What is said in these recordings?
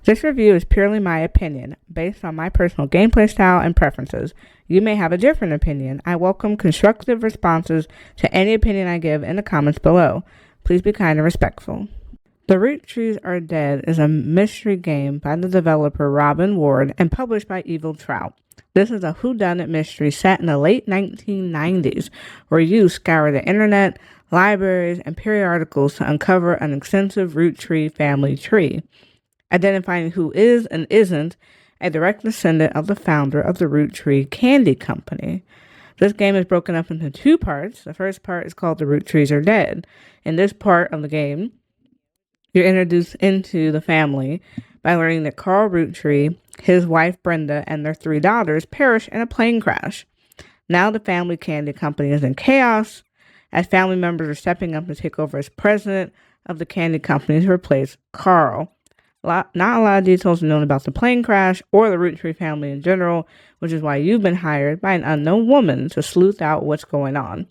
This review is purely my opinion, based on my personal gameplay style and preferences. You may have a different opinion. I welcome constructive responses to any opinion I give in the comments below. Please be kind and respectful. The Roottrees Are Dead is a mystery game by the developer Robin Ward and published by Evil Trout. This is a whodunit mystery set in the late 1990s, where you scour the internet, libraries, and periodicals to uncover an extensive Roottrees family tree, identifying who is and isn't a direct descendant of the founder of the Roottrees Candy Company. This game is broken up into two parts. The first part is called The Roottrees Are Dead. In this part of the game, you're introduced into the family by learning that Carl Roottree, his wife Brenda, and their 3 daughters perished in a plane crash. Now the family candy company is in chaos, as family members are stepping up to take over as president of the candy company to replace Carl. Not a lot of details are known about the plane crash or the Roottrees family in general, which is why you've been hired by an unknown woman to sleuth out what's going on.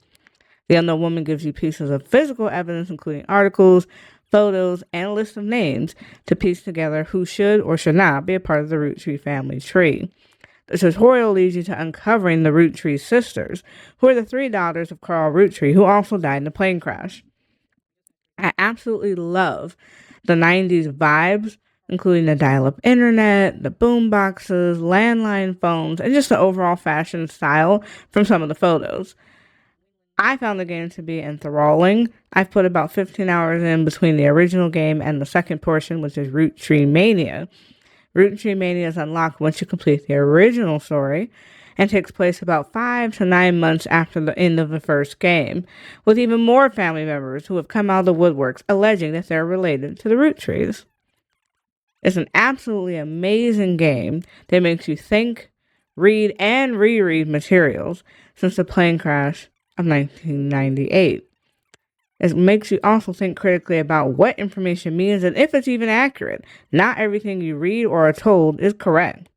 The unknown woman gives you pieces of physical evidence, including articles, photos, and a list of names to piece together who should or should not be a part of the Roottrees family tree. The tutorial leads you to uncovering the Roottrees sisters, who are the 3 daughters of Carl Roottree, who also died in the plane crash. I absolutely love the 90s vibes, including the dial-up internet, the boom boxes, landline phones, and just the overall fashion style from some of the photos. I found the game to be enthralling. I've put about 15 hours in between the original game and the second portion, which is Roottrees Mania. Roottrees Mania is unlocked once you complete the original story and takes place about 5 to 9 months after the end of the first game, with even more family members who have come out of the woodworks alleging that they're related to the Roottrees. It's an absolutely amazing game that makes you think, read, and reread materials since the plane crash of 1998. It makes you also think critically about what information means and if it's even accurate. Not everything you read or are told is correct.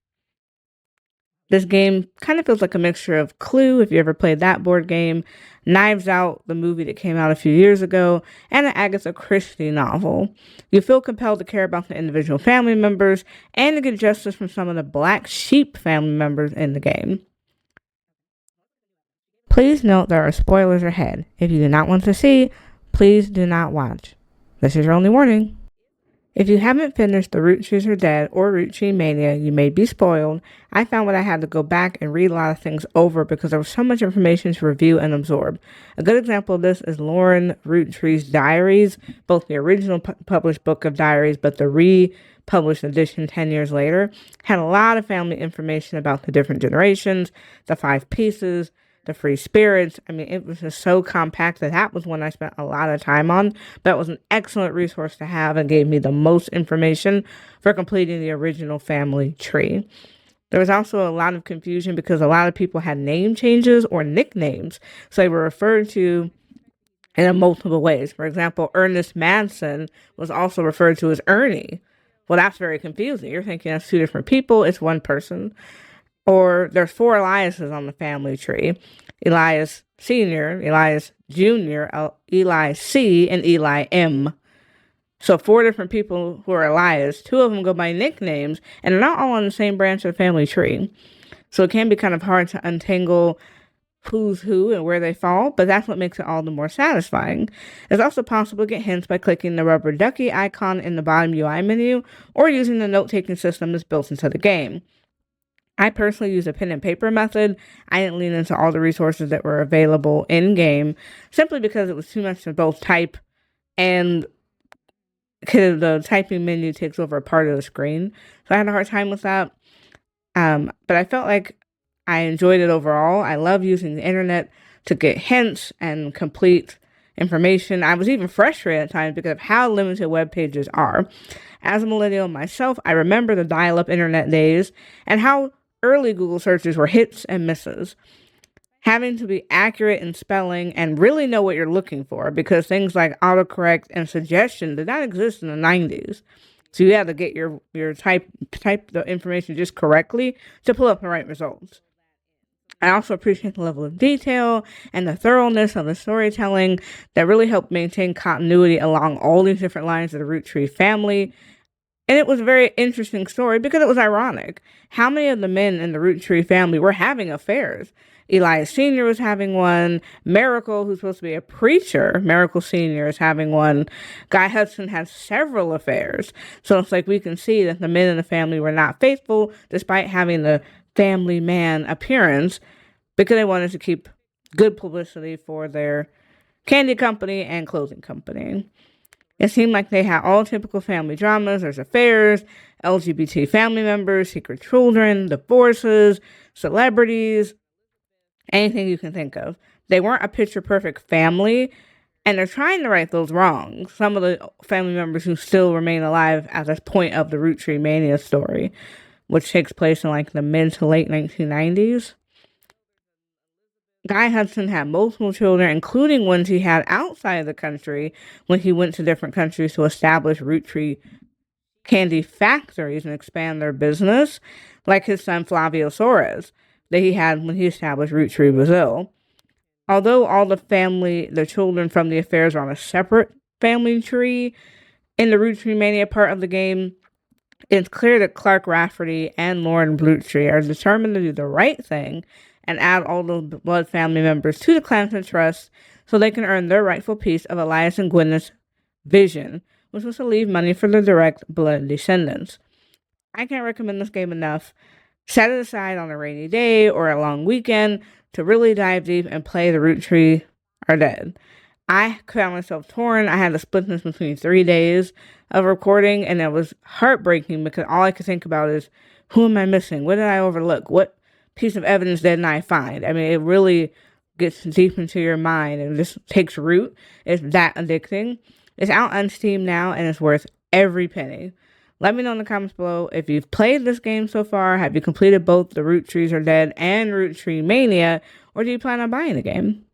This game kind of feels like a mixture of Clue, if you ever played that board game, Knives Out, the movie that came out a few years ago, and an Agatha Christie novel. You feel compelled to care about the individual family members and to get justice from some of the black sheep family members in the game. Please note there are spoilers ahead. If you do not want to see, please do not watch. This is your only warning. If you haven't finished The Roottrees Are Dead or Roottrees Mania, you may be spoiled. I found that I had to go back and read a lot of things over because there was so much information to review and absorb. A good example of this is Lauren Roottree's diaries, both the original published book of diaries, but the republished edition 10 years later, had a lot of family information about the different generations, the 5 pieces, the free spirits. I mean, it was just so compact that was one I spent a lot of time on. That was an excellent resource to have and gave me the most information for completing the original family tree. There was also a lot of confusion because a lot of people had name changes or nicknames, so they were referred to in multiple ways. For example, Ernest Madsen was also referred to as Ernie. Well, that's very confusing. You're thinking that's 2 different people. It's one person. Or there's 4 Eliases on the family tree. Elias Sr., Elias Jr., Eli C., and Eli M. So 4 different people who are Elias. 2 of them go by nicknames, and they're not all on the same branch of the family tree. So it can be kind of hard to untangle who's who and where they fall, but that's what makes it all the more satisfying. It's also possible to get hints by clicking the rubber ducky icon in the bottom UI menu or using the note-taking system that's built into the game. I personally use a pen and paper method. I didn't lean into all the resources that were available in-game simply because it was too much to both type and the typing menu takes over a part of the screen. So I had a hard time with that. But I felt like I enjoyed it overall. I love using the internet to get hints and complete information. I was even frustrated at times because of how limited web pages are. As a millennial myself, I remember the dial-up internet days and how early Google searches were hits and misses. Having to be accurate in spelling and really know what you're looking for, because things like autocorrect and suggestion did not exist in the 90s. So you had to get your type the information just correctly to pull up the right results. I also appreciate the level of detail and the thoroughness of the storytelling that really helped maintain continuity along all these different lines of the Roottrees family. And it was a very interesting story because it was ironic. How many of the men in the Roottrees family were having affairs? Elias Sr. was having one. Miracle, who's supposed to be a preacher, Miracle Sr. is having one. Guy Hudson has several affairs. So it's like we can see that the men in the family were not faithful despite having the family man appearance because they wanted to keep good publicity for their candy company and clothing company. It seemed like they had all typical family dramas. There's affairs, LGBT family members, secret children, divorces, celebrities, anything you can think of. They weren't a picture-perfect family, and they're trying to right those wrongs. Some of the family members who still remain alive at this point of the Roottrees Mania story, which takes place in like the mid to late 1990s. Guy Hudson had multiple children, including ones he had outside of the country when he went to different countries to establish Roottrees candy factories and expand their business, like his son Flavio Soares that he had when he established Roottrees Brazil. Although all the children from the affairs are on a separate family tree, in the Roottrees Mania part of the game, it's clear that Clark Rafferty and Lauren Roottrees are determined to do the right thing and add all the blood family members to the Clanton Trust so they can earn their rightful piece of Elias and Gwyneth's vision, which was to leave money for their direct blood descendants. I can't recommend this game enough. Set it aside on a rainy day or a long weekend to really dive deep and play The Roottrees Are Dead. I found myself torn. I had to split this between 3 days of recording, and it was heartbreaking because all I could think about is, who am I missing? What did I overlook? What piece of evidence didn't I find? I mean, it really gets deep into your mind and just takes root. It's that addicting. It's out on Steam now, and it's worth every penny. Let me know in the comments below if you've played this game so far. Have you completed both The Roottrees Are Dead and Roottrees Mania, or do you plan on buying the game?